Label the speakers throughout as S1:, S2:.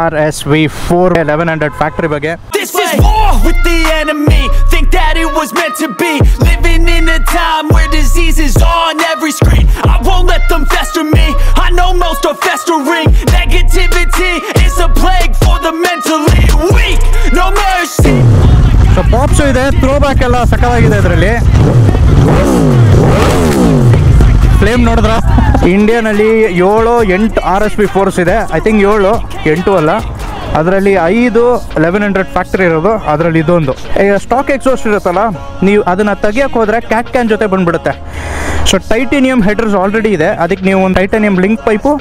S1: RSV4 1100 factory ಬಗ್ಗೆ.
S2: This is war with the enemy. Think that it was meant to be. Living in a time where disease is on every screen. I won't let them fester me. I know most are festering. Negativity is a plague for the mentally weak. No mercy.
S1: So pops ಇದೆ, throw back ಎಲ್ಲ ಸಕ್ಕತ್ತಾಗಿದೆ ಇದರಲ್ಲಿ. Flame ನೋಡಿದ್ರ ಇಂಡಿಯಾನಲ್ಲಿ 7-8 RSV4s ಇದೆ. I think 7-8 ಅಲ್ಲ, ಅದರಲ್ಲಿ 5 1100 factory ಇರೋದು, ಅದರಲ್ಲಿ ಇದೊಂದು. ಸ್ಟಾಕ್ ಎಕ್ಸಾಸ್ಟ್ ಇರುತ್ತಲ್ಲ, ನೀವು ಅದನ್ನು ತೆಗಿಯೋಕೆ ಹೋದರೆ ಕ್ಯಾಟ್ ಕ್ಯಾನ್ ಜೊತೆ ಬಂದುಬಿಡುತ್ತೆ. ಸೊ ಟೈಟೇನಿಯಂ ಹೆಡರ್ಸ್ ಆಲ್ರೆಡಿ ಇದೆ, ಅದಕ್ಕೆ ನೀವು ಒಂದು titanium link pipe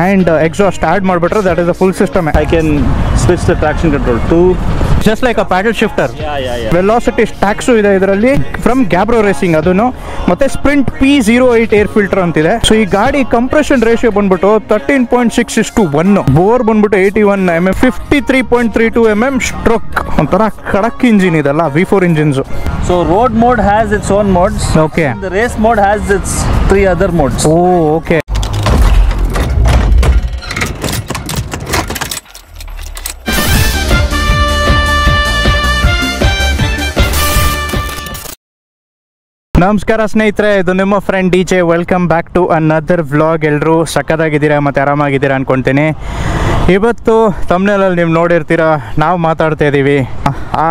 S1: and exhaust add ಮಾಡಿಬಿಟ್ರೆ that is a full system. I can switch the traction control to just like a paddle shifter. Velocity stacks ಇದೆ ಇದರಲ್ಲಿ from Gabro racing, ಅದನ್ನು ಮತ್ತೆ sprint P08 air filter ಅಂತಿದೆ. So ಈ ಗಾಡಿ compression ratio ಬಂದ್ಬಿಟ್ಟು 13.6:1, bore ಬಂದ್ಬಿಟ್ಟು 81 mm, 53.32 mm ಸ್ಟ್ರೋಕ್. ಒಂಥರ ಖಡಕ್ ಇಂಜಿನ್ ಇದೆಲ್ಲ V4 engines.
S3: So road mode has its own modes.
S1: Okay.
S3: The race mode has its 3 other modes.
S1: Oh, okay. ನಮಸ್ಕಾರ ಸ್ನೇಹಿತರೆ, ಇದು ನಿಮ್ಮ friend DJ. Welcome back to another vlog. ಎಲ್ಲರೂ ಸಕ್ಕತ್ತಾಗಿದ್ದೀರಾ ಮತ್ತು ಆರಾಮಾಗಿದ್ದೀರಾ ಅಂದ್ಕೊಳ್ತೀನಿ. ಇವತ್ತು ತಮ್ನೇಲಲ್ಲಿ ನೀವು ನೋಡಿರ್ತೀರಾ, ನಾವು ಮಾತಾಡ್ತಾ ಇದ್ದೀವಿ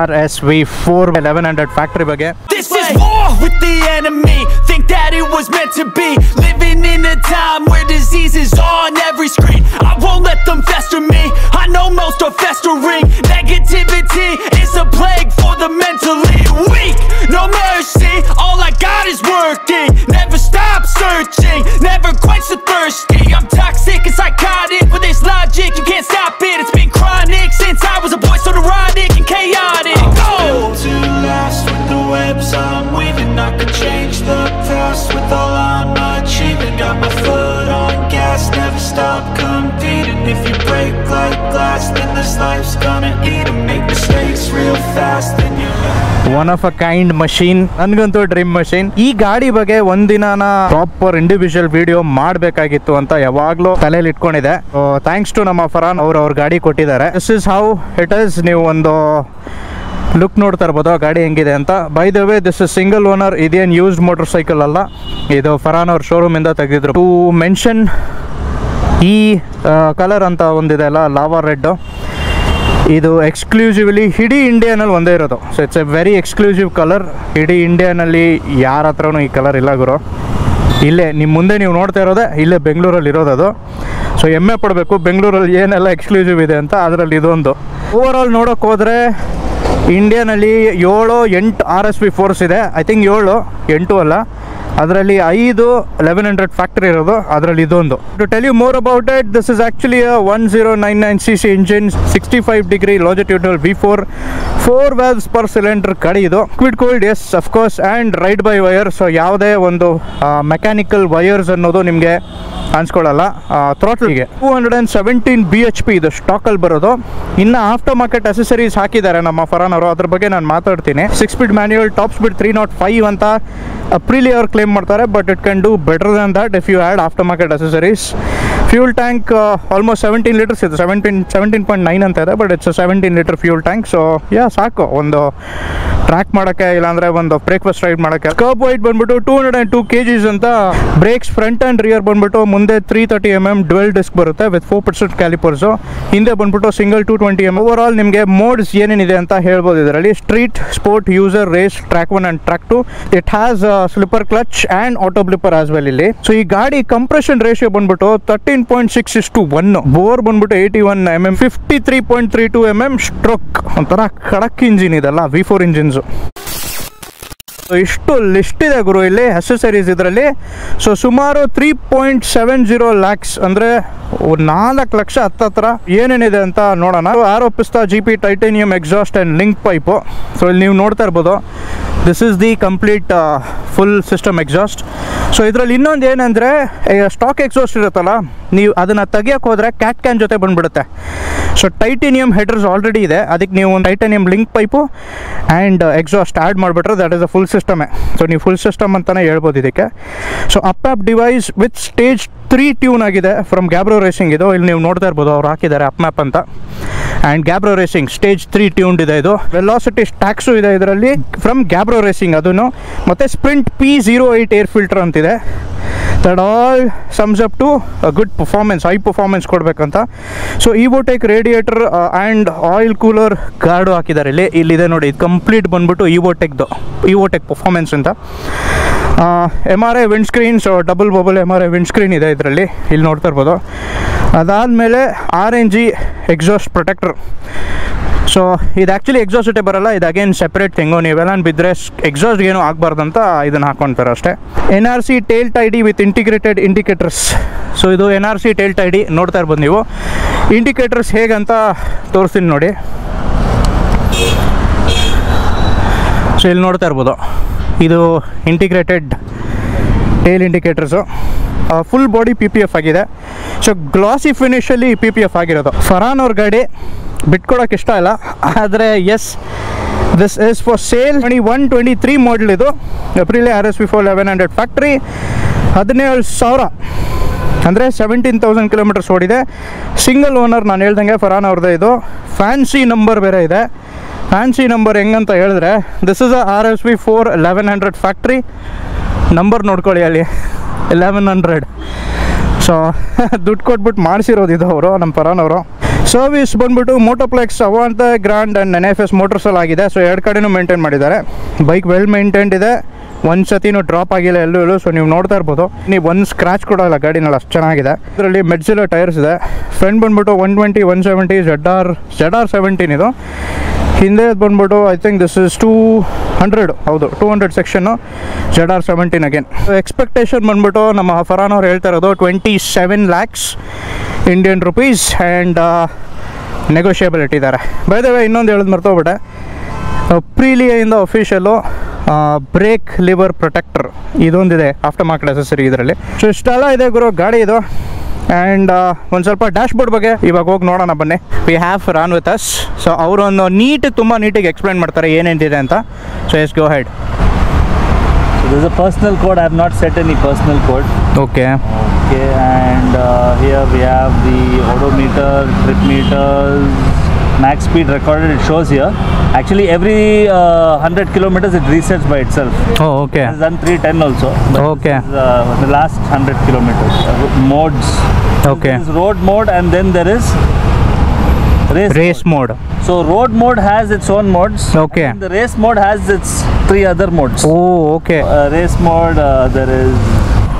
S1: RSV4 1100 ಫ್ಯಾಕ್ಟರಿ ಬಗ್ಗೆ.
S2: This is war with the enemy. Think that it was meant to be. Living in a time where disease is on every screen. I won't let them fester me. I know most are festering. Negativity is a plague for the mentally weak. No mercy, all I got is working. Never stop searching, never quench the thirsty. I'm toxic and psychotic, with this logic you can't stop it. It's been chronic since I was a boy, so neurotic and chaotic. Go! Built to last with the webs I'm weaving. I could change the past with all I'm achieving. Got my foot on gas, never stop competing. If you break like glass, then this life's gonna eat 'em. Make mistakes real fast, then you
S1: one of a kind machine, ನನಗಂತೂ dream machine. ಈ ಗಾಡಿ ಬಗ್ಗೆ ಒಂದಿನ proper individual video ಮಾಡಬೇಕಾಗಿತ್ತು ಅಂತ ಯಾವಾಗಲೂ ತಲೆಯಲ್ಲಿ ಇಟ್ಕೊಂಡಿದೆ. Thanks to ನಮ್ಮ ಫರಾನ್, ಅವ್ರ ಗಾಡಿ ಕೊಟ್ಟಿದ್ದಾರೆ. This is how it is. ನೀವು ಒಂದು ಲುಕ್ ನೋಡ್ತಾ ಇರ್ಬೋದು ಆ ಗಾಡಿ ಹೆಂಗಿದೆ ಅಂತ. By the way, this is single owner, ಇದೇನು ಯೂಸ್ಡ್ ಮೋಟರ್ ಸೈಕಲ್ ಅಲ್ಲ, ಇದು ಫರಾನ್ ಅವ್ರ ಶೋರೂಮಿಂದ ತೆಗೆದಿದ್ರು. ಟು ಮೆನ್ಷನ್, ಈ ಕಲರ್ ಅಂತ ಒಂದಿದೆ ಅಲ್ಲ, ಲಾವಾ ರೆಡ್, ಇದು ಎಕ್ಸ್ಕ್ಲೂಸಿವ್ಲಿ ಇಡೀ ಇಂಡಿಯಾನಲ್ಲಿ ಒಂದೇ ಇರೋದು. So it's A very exclusive colour. ಇಡೀ ಇಂಡಿಯಾನಲ್ಲಿ ಯಾರ ಹತ್ರನೂ ಈ ಕಲರ್ ಇಲ್ಲ ಗುರು. ಇಲ್ಲೇ ನಿಮ್ಮ ಮುಂದೆ ನೀವು ನೋಡ್ತಾ ಇರೋದೇ ಇಲ್ಲೇ ಬೆಂಗಳೂರಲ್ಲಿ ಇರೋದದು. ಸೊ ಹೆಮ್ಮೆ ಪಡಬೇಕು ಬೆಂಗಳೂರಲ್ಲಿ ಏನೆಲ್ಲ ಎಕ್ಸ್ಕ್ಲೂಸಿವ್ ಇದೆ ಅಂತ. ಅದರಲ್ಲಿ ಇದೊಂದು. ಓವರ್ ಆಲ್ ನೋಡೋಕೆ ಹೋದರೆ ಇಂಡಿಯಾನಲ್ಲಿ 7-8 RSV4s ಇದೆ. ಐ ಥಿಂಕ್ 7-8 ಅಲ್ಲ, ಅದರಲ್ಲಿ 5 1100 ಫ್ಯಾಕ್ಟರಿ ಇರೋದು, ಅದರಲ್ಲಿ ಇದೊಂದು. To tell you more about it, this is actually 1099cc engine, 65° longitudinal V4, 4 valves per cylinder ಗಾಡಿ ಇದು. Liquid cooled, as of course, and ride by wire. So ಯಾವುದೇ ಒಂದು ಮೆಕ್ಯಾನಿಕಲ್ ವೈರ್ಸ್ ಅನ್ನೋದು ನಿಮಗೆ ಅನ್ಸ್ಕೊಳ್ಳಲ್ಲ. ಥ್ರಾಟ್ಲಿಗೆ 217 BHP ಇದು ಸ್ಟಾಕಲ್ಲಿ ಬರೋದು. ಇನ್ನು ಆಫ್ಟರ್ ಮಾರ್ಕೆಟ್ ಅಸೆಸರೀಸ್ ಹಾಕಿದ್ದಾರೆ ನಮ್ಮ ಫರಾನ್ ಅವರು, ಅದ್ರ ಬಗ್ಗೆ ನಾನು ಮಾತಾಡ್ತೀನಿ. 6-speed ಮ್ಯಾನ್ಯುಯಲ್, ಟಾಪ್ ಸ್ಪೀಡ್ 305 ಅಂತ ಅಪ್ರಿಲಿ ಅವ್ರು ಕ್ಲೇಮ್ ಮಾಡ್ತಾರೆ, but it can do better than that if you add aftermarket accessories. Fuel tank almost 17 litres ಇದೆ, 17.9 ಅಂತ ಇದೆ, but it's 17 litre fuel tank. So yeah ಸಾಕು ಒಂದು ಟ್ರ್ಯಾಕ್ ಮಾಡೋಕ್ಕೆ, ಇಲ್ಲಾಂದರೆ ಒಂದು ಬ್ರೇಕ್ಫಾಸ್ಟ್ ರೈಡ್ ಮಾಡೋಕ್ಕೆ. ಕರ್ಬ್ ವೈಟ್ ಬಂದ್ಬಿಟ್ಟು 202 kgs ಅಂತ. ಬ್ರೇಕ್ಸ್ ಫ್ರಂಟ್ ಆ್ಯಂಡ್ ರಿಯರ್ ಬಂದ್ಬಿಟ್ಟು ಮುಂದೆ 330 mm ಡ್ವೆಲ್ ಡಿಸ್ಕ್ ಬರುತ್ತೆ ವಿತ್ 4% ಕ್ಯಾಲಿಪರ್ಸು. ಹಿಂದೆ ಬಂದ್ಬಿಟ್ಟು ಸಿಂಗಲ್ 220 mm. ಓವರ್ ಆಲ್ ನಿಮಗೆ ಮೋಡ್ಸ್ ಏನೇನಿದೆ ಅಂತ ಹೇಳ್ಬೋದು ಇದರಲ್ಲಿ. Street, sport, user, race, track 1 and track 2. It has slipper clutch and auto blipper as well ಇಲ್ಲಿ. ಸೊ ಈ ಗಾಡಿ ಕಂಪ್ರೆಷನ್ ರೇಷಿಯೋ ಬಂದ್ಬಿಟ್ಟು 13.6:1, ಬೋರ್ ಬಂದ್ಬಿಟ್ಟು 81 mm, 53.32 mm ಸ್ಟ್ರೋಕ್. ಒಂಥರ ಖಡಕ್ ಇಂಜಿನ್ ಇದೆಲ್ಲ V4 ಇಂಜಿನ್ಸು. ಇಷ್ಟು ಲಿಸ್ಟ್ ಇದೆ ಗುರು ಇಲ್ಲಿ ಅಸೆಸರೀಸ್ ಇದರಲ್ಲಿ. ಸೊ ಸುಮಾರು 3.70 lakhs, ಅಂದರೆ 4 ಲಕ್ಷ ಹತ್ತತ್ರ ಏನೇನಿದೆ ಅಂತ ನೋಡೋಣ. ಆರೋ ಪಿಸ್ತಾ GP titanium exhaust and link pipe. So ಇಲ್ಲಿ ನೀವು ನೋಡ್ತಾ ಇರ್ಬೋದು, this is the complete full system exhaust. So ಇದರಲ್ಲಿ ಇನ್ನೊಂದು ಏನಂದರೆ, ಸ್ಟಾಕ್ ಎಕ್ಸಾಸ್ಟ್ ಇರುತ್ತಲ್ಲ, ನೀವು ಅದನ್ನು ತೆಗಿಯೋಕೆ ಹೋದರೆ ಕ್ಯಾಟ್ ಕ್ಯಾನ್ ಜೊತೆ ಬಂದುಬಿಡುತ್ತೆ. ಸೊ ಟೈಟೇನಿಯಂ ಹೆಡರ್ಸ್ ಆಲ್ರೆಡಿ ಇದೆ, ಅದಕ್ಕೆ ನೀವು ಒಂದು titanium link pipe and exhaust add ಮಾಡಿಬಿಟ್ರೆ ದಟ್ ಇಸ್ ಅ ಫುಲ್ ಸಿಸ್ಟಮೇ. ಸೊ ನೀವು ಫುಲ್ ಸಿಸ್ಟಮ್ ಅಂತಲೇ ಹೇಳ್ಬೋದು ಇದಕ್ಕೆ. So up device with stage 3 tune ಆಗಿದೆ ಫ್ರಮ್ ಗ್ಯಾಬ್ರೋ ರೇಸಿಂಗ್. ಇದು ಇಲ್ಲಿ ನೀವು ನೋಡ್ತಾ ಇರ್ಬೋದು, ಅವ್ರು ಹಾಕಿದ್ದಾರೆ ಅಪ್ ಮ್ಯಾಪ್ ಅಂತ. And Gabro racing stage 3 tuned ಇದೆ. ಇದು ವೆಲಾಸಿಟಿ ಸ್ಟ್ಯಾಕ್ಸು ಇದೆ ಇದರಲ್ಲಿ ಫ್ರಮ್ ಗ್ಯಾಬ್ರೋ ರೇಸಿಂಗ್ ಅದನ್ನು. ಮತ್ತು ಸ್ಪ್ರಿಂಟ್ P08 ಏರ್ ಫಿಲ್ಟರ್ ಅಂತಿದೆ. That all sums up to good performance, high performance ಕೊಡಬೇಕಂತ. So Evotech radiator and oil cooler guard ಹಾಕಿದ್ದಾರೆ ಇಲ್ಲಿದೆ ನೋಡಿ. ಇದು ಕಂಪ್ಲೀಟ್ ಬಂದ್ಬಿಟ್ಟು ಇವೋಟೆಕ್ ಪರ್ಫಾರ್ಮೆನ್ಸ್ ಅಂತ. MRI windscreen, so double bubble MRI windscreen ಇದೆ ಇದರಲ್ಲಿ, ಇಲ್ಲಿ ನೋಡ್ತಾ ಇರ್ಬೋದು. ಅದಾದಮೇಲೆ RNG ಎಕ್ಸಾಸ್ಟ್ ಪ್ರೊಟೆಕ್ಟರ್. ಸೊ ಇದು ಆ್ಯಕ್ಚುಲಿ ಎಕ್ಸಾಸ್ಟೇ ಬರೋಲ್ಲ, ಇದು ಅಗೇನ್ ಸೆಪ್ರೇಟ್ ಥಿಂಗು. ನೀವೆಲ್ಲ ಬಿದ್ದರೆ ಎಕ್ಸಾಸ್ಟ್ಗೆ ಏನೂ ಆಗಬಾರ್ದಂತ ಇದನ್ನು ಹಾಕ್ಕೊಳ್ತಾರೆ ಅಷ್ಟೇ. NRC tail tidy with integrated indicators. So ಇದು NRC ಟೇಲ್ ಟೈಡಿ ನೋಡ್ತಾ ಇರ್ಬೋದು ನೀವು. ಇಂಡಿಕೇಟರ್ಸ್ ಹೇಗಂತ ತೋರಿಸ್ತೀನಿ ನೋಡಿ. ಸೊ ಇಲ್ಲಿ ನೋಡ್ತಾ ಇರ್ಬೋದು, ಇದು integrated tail indicators. Full body PPF ಆಗಿದೆ. ಸೊ ಗ್ಲಾಸಿ ಫಿನಿಷಲ್ಲಿ PPF ಆಗಿರೋದು. ಫರಾನ್ ಅವ್ರ ಗಾಡಿ ಬಿಟ್ಕೊಡೋಕೆ ಇಷ್ಟ ಇಲ್ಲ, ಆದರೆ yes, this is for sale. 21-23 model ಇದು. Aprilia RSV4 1100 factory. 17,000 ಅಂದರೆ 17,000 ಕಿಲೋಮೀಟರ್ಸ್ ಓಡಿದೆ. ಸಿಂಗಲ್ ಓನರ್, ನಾನು ಹೇಳ್ದಂಗೆ ಫರಾನ್ ಅವ್ರದ್ದು. ಇದು ಫ್ಯಾನ್ಸಿ ನಂಬರ್ ಬೇರೆ ಇದೆ. ಫ್ಯಾನ್ಸಿ ನಂಬರ್ ಹೆಂಗಂತ ಹೇಳಿದ್ರೆ, this is a RSV4 1100 factory. Number ನೋಡ್ಕೊಳ್ಳಿ ಅಲ್ಲಿ 1100. ಸೊ ದುಡ್ಡು ಕೊಟ್ಬಿಟ್ಟು ಮಾಡಿಸಿರೋದು ಇದು ಅವರು, ನಮ್ಮ ಫರಾನ್ ಅವರು. ಸರ್ವಿಸ್ ಬಂದ್ಬಿಟ್ಟು ಮೋಟೋಪ್ಲೆಕ್ಸ್, ಅವಾಂತ, ಗ್ರ್ಯಾಂಡ್ ಆ್ಯಂಡ್ NFS ಮೋಟರ್ಸಲ್ಲಿ ಆಗಿದೆ. ಸೊ 2 ಕಡೆನೂ ಮೇಂಟೈನ್ ಮಾಡಿದ್ದಾರೆ. ಬೈಕ್ ವೆಲ್ ಮೇಂಟೈನ್ಡ್ ಇದೆ, ಒಂದು ಸತಿನೂ ಡ್ರಾಪ್ ಆಗಿಲ್ಲ ಎಲ್ಲೂ. ಸೊ ನೀವು ನೋಡ್ತಾ ಇರ್ಬೋದು, ನೀವು ಒಂದು ಸ್ಕ್ರಾಚ್ ಕೊಡೋಲ್ಲ ಗಾಡಿನಲ್ಲಿ, ಅಷ್ಟು ಚೆನ್ನಾಗಿದೆ. ಇದರಲ್ಲಿ ಮೆಡ್ಜಿಲೋ ಟೈರ್ಸ್ ಇದೆ. ಫ್ರಂಟ್ ಬಂದ್ಬಿಟ್ಟು 120, 170 ZR17 ಇದು. ಹಿಂದೆ ಬಂದ್ಬಿಟ್ಟು ಐ ಥಿಂಕ್ ದಿಸ್ ಇಸ್ 200, ಹೌದು 200 ಸೆಕ್ಷನ್ನು, ZR17 ಅಗೇನ್. ಎಕ್ಸ್ಪೆಕ್ಟೇಷನ್ ಬಂದ್ಬಿಟ್ಟು ನಮ್ಮ ಫರಾನ್ ಅವ್ರು ಹೇಳ್ತಾ ಇರೋದು 27 lakhs Indian rupees and negotiable ಇಟ್ಟಿದ್ದಾರೆ. ಬೈ ದ ವೇ ಇನ್ನೊಂದು ಹೇಳೋದು ಮರ್ತೋಗ್ಬಿಟ್ಟೆ, ಅಪ್ರಿಲಿಯಿಂದ ಅಫಿಷಿಯಲ್ಲು ಬ್ರೇಕ್ ಲಿವರ್ ಪ್ರೊಟೆಕ್ಟರ್ ಇದೊಂದಿದೆ, ಆಫ್ಟರ್ ಮಾರ್ಕೆಟ್ ಅಸೆಸರಿ ಇದರಲ್ಲಿ. ಸೊ ಇಷ್ಟೆಲ್ಲ ಇದೆ ಗುರು ಗಾಡಿ ಇದು. ಆ್ಯಂಡ್ ಒಂದು ಸ್ವಲ್ಪ ಡ್ಯಾಶ್ ಬೋರ್ಡ್ ಬಗ್ಗೆ ಇವಾಗ ಹೋಗಿ ನೋಡೋಣ ಬನ್ನಿ. We have Farhan with us. So ಅವರೊಂದು ತುಂಬ ನೀಟಾಗಿ ಎಕ್ಸ್ಪ್ಲೈನ್ ಮಾಡ್ತಾರೆ ಏನೇನಿದೆ ಅಂತ. So yes go ahead.
S3: So there's a personal code. I have not set any personal code.
S1: Okay.
S3: Okay, and here we have the odometer, trip meters, max speed recorded. It shows here. Actually, every 100 kilometers it resets by itself.
S1: Oh, okay.
S3: It's done 310 also. But
S1: Okay.
S3: This is, the last 100 kilometers. Modes.
S1: Okay.
S3: This is road mode, and then there is race
S1: mode.
S3: So road mode has its own modes.
S1: Okay.
S3: And the race mode has its 3 other modes.
S1: Oh, okay.
S3: Race mode, there is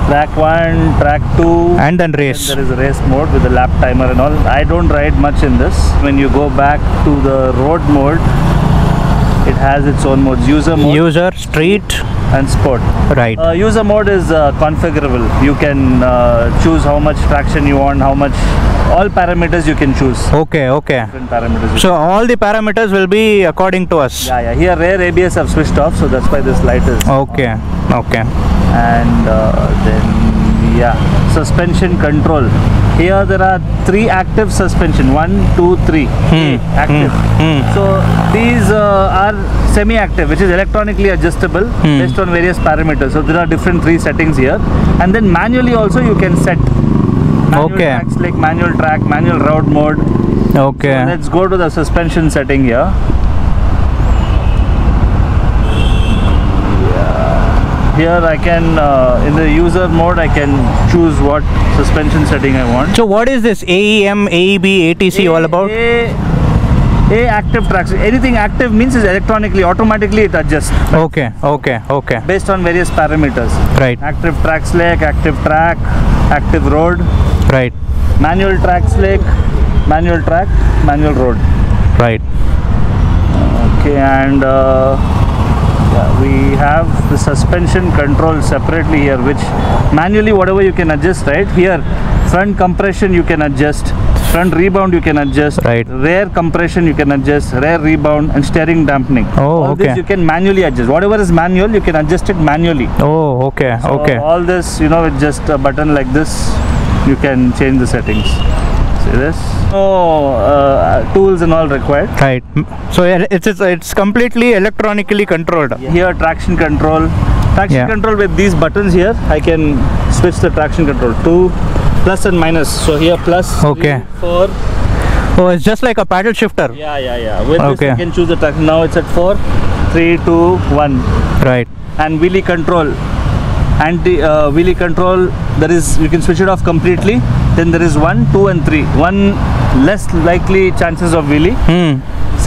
S3: track 1, track 2,
S1: And then race.
S3: there is a race mode with the lap timer and all. I don't ride much in this. When you go back to the road mode, it has its own modes. User mode
S1: User, street,
S3: and sport.
S1: right.
S3: User mode is configurable. You can choose how much traction you want, how much, all parameters you can choose.
S1: Okay, okay.
S3: Different parameters.
S1: So all the parameters will be according to us.
S3: Yeah. Here rear ABS have switched off, so that's why this light is.
S1: Okay, okay.
S3: And then suspension control. Here there are 3 active suspension, 1, 2, 3 active. So these are semi-active, which is electronically adjustable based on various parameters. So there are different 3 settings here, and then manually also you can set manual
S1: Okay.
S3: tracks, like manual track, manual route mode.
S1: Okay.
S3: So let's go to the suspension setting here. Here I can, in the user mode, I can choose what suspension setting I want.
S1: So what is this AEM, AEB, ATC all about?
S3: A active tracks. Anything active means is electronically, automatically it adjusts
S1: Okay, okay, okay.
S3: based on various parameters.
S1: Right,
S3: Active track select, active track, active road,
S1: right,
S3: manual track select, manual track, manual road.
S1: right.
S3: Okay, and we have the suspension control separately here, which manually whatever you can adjust, right? Here front compression you can adjust, front rebound you can adjust,
S1: Right.
S3: rear compression you can adjust, rear rebound, and steering dampening.
S1: Oh,
S3: all
S1: okay.
S3: this you can manually adjust. Whatever is manual you can adjust it manually.
S1: Oh, okay,
S3: So
S1: okay.
S3: all this, with just a button like this you can change the settings. See this? So tools and all required.
S1: Right. So it's completely electronically controlled.
S3: Here traction control.
S1: Yeah.
S3: Control with these buttons here. I can switch the traction control to plus and minus. So here plus,
S1: Okay.
S3: 3, 4.
S1: Oh, it's just like a paddle shifter.
S3: Yeah. With
S1: Okay.
S3: this you can choose the traction. Now it's at 4, 3, 2, 1.
S1: Right.
S3: And wheelie control. Wheelie control, there is, you can switch it off completely. Then there is 1, 2 and 3. 1 less likely chances of wheelie.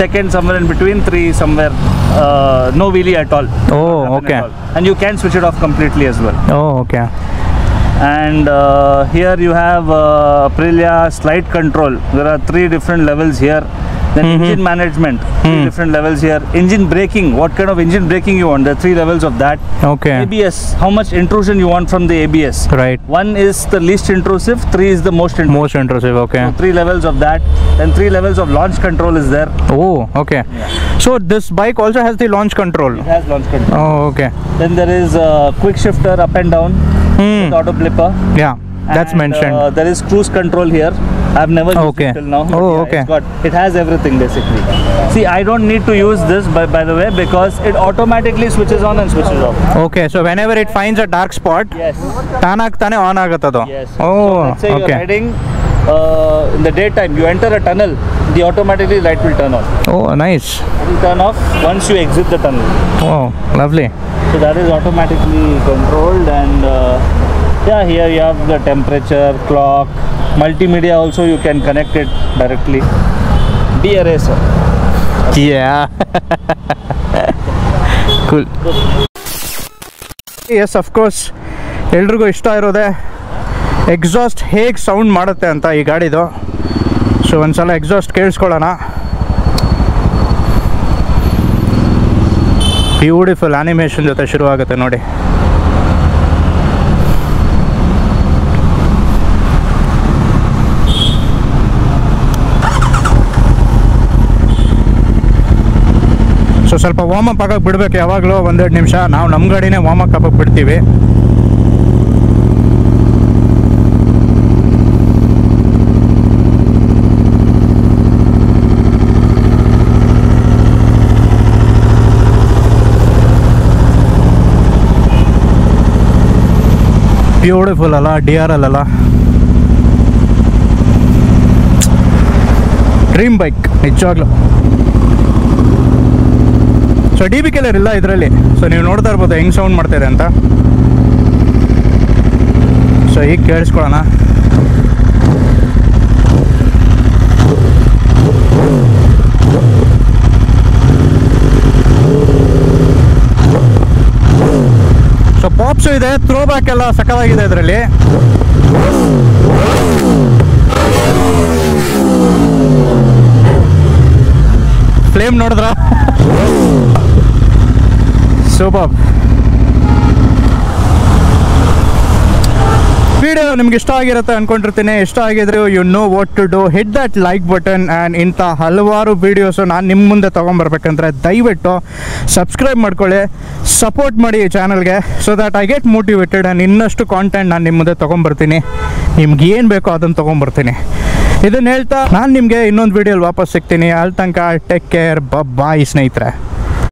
S3: Second somewhere in between, 3 somewhere no wheelie at all.
S1: Oh,
S3: Not happen
S1: okay.
S3: at all. And you can switch it off completely as well.
S1: Oh, okay.
S3: And here you have Aprilia slide control. There are 3 different levels here. Then engine management, 3 different levels here. Engine braking, what kind of engine braking you want? There are 3 levels of that.
S1: Okay.
S3: ABS, how much intrusion you want from the ABS.
S1: Right.
S3: 1 is the least intrusive, 3 is the most intrusive.
S1: Most intrusive. Okay.
S3: So 3 levels of that. Then 3 levels of launch control is there.
S1: Oh, okay. So this bike also has the launch control.
S3: It has launch control.
S1: Oh, okay.
S3: Then there is a quick shifter up and down with auto blipper.
S1: Yeah, that's
S3: And,
S1: mentioned.
S3: there is cruise control here. I've never used
S1: Okay.
S3: it till now. but
S1: Oh,
S3: yeah,
S1: okay.
S3: It has everything basically. See, I don't need to use this by the way, because it automatically switches on and switches off.
S1: Okay, so whenever it finds a dark spot,
S3: Yes.
S1: ತಾನಾಗ್ತಾನೆ on ಆಗುತ್ತದು.
S3: Yes.
S1: Oh,
S3: So let's say you're
S1: okay.
S3: riding in the daytime, you enter a tunnel, the automatically light will turn on.
S1: Oh, nice.
S3: It will turn off once you exit the tunnel.
S1: Oh, lovely.
S3: So that is automatically controlled. And yeah, here you have the temperature, clock, multimedia also you can connect it directly. De-eraser.
S1: Yeah. Cool. Yes, of course. ಎಲ್ರಿಗೂ ಇಷ್ಟ ಇರೋದೆ exhaust ಹೇಗೆ sound ಮಾಡುತ್ತೆ ಅಂತ ಈ ಗಾಡಿದು. So ಒಂದ್ಸಲ exhaust ಕೇಳಿಸ್ಕೊಳ್ಳೋಣ. Beautiful animation ಜೊತೆ ಶುರುವಾಗುತ್ತೆ ನೋಡಿ. ಸೊ ಸ್ವಲ್ಪ ವಾರ್ಮ್ ಅಪ್ ಆಗಕ್ಕೆ ಬಿಡಬೇಕು ಯಾವಾಗಲೂ 1-2 ನಿಮಿಷ. ನಾವು ನಮ್ಮ ಗಾಡಿನೇ ವಾರ್ಮ್ ಅಪ್ ಆಗಕ್ಕೆ ಬಿಡ್ತೀವಿ. ಬ್ಯೂಟಿಫುಲ್ ಅಲ್ಲ, DRL ಅಲ್ಲ, ಡ್ರೀಮ್ ಬೈಕ್ ನಿಜವಾಗ್ಲೂ. ಸೊ DB ಕಲರ್ ಇಲ್ಲ ಇದರಲ್ಲಿ. ಸೊ ನೀವು ನೋಡ್ತಾ ಇರ್ಬೋದು ಹೆಂಗೆ ಸೌಂಡ್ ಮಾಡ್ತಾಯಿದೆ ಅಂತ. ಸೊ ಈಗ ಕೇಳಿಸ್ಕೊಳ್ಳೋಣ. ಸೊ ಪಾಪ್ಸು ಇದೆ, ಥ್ರೋ ಬ್ಯಾಕ್ ಎಲ್ಲ ಸಕ್ಕತ್ತಾಗಿದೆ ಇದರಲ್ಲಿ. ಫ್ಲೇಮ್ ನೋಡಿದ್ರ ಸೂಪರ್. ವಿಡಿಯೋ ನಿಮ್ಗೆ ಇಷ್ಟ ಆಗಿರುತ್ತೆ ಅನ್ಕೊಂಡಿರ್ತೀನಿ. ಇಷ್ಟ ಆಗಿದ್ರೆ you know what to do, hit that like button. And ಇಂಥ ಹಲವಾರು ವೀಡಿಯೋಸು ನಾನು ನಿಮ್ಮ ಮುಂದೆ ತೊಗೊಂಬರ್ಬೇಕಂದ್ರೆ ದಯವಿಟ್ಟು ಸಬ್ಸ್ಕ್ರೈಬ್ ಮಾಡ್ಕೊಳ್ಳಿ, ಸಪೋರ್ಟ್ ಮಾಡಿ ಈ ಚಾನಲ್ಗೆ, so that I get motivated. And ಇನ್ನಷ್ಟು ಕಾಂಟೆಂಟ್ ನಾನು ನಿಮ್ಮ ಮುಂದೆ ತೊಗೊಂಬರ್ತೀನಿ. ನಿಮ್ಗೆ ಏನು ಬೇಕೋ ಅದನ್ನು ತೊಗೊಂಬರ್ತೀನಿ. ಇದನ್ನು ಹೇಳ್ತಾ ನಾನು ನಿಮಗೆ ಇನ್ನೊಂದು ವೀಡಿಯೋಲಿ ವಾಪಸ್ ಸಿಗ್ತೀನಿ. ಅಲ್ಲಿ ತನಕ ಟೇಕ್ ಕೇರ್, ಬಾಯ್ ಸ್ನೇಹಿತರೆ.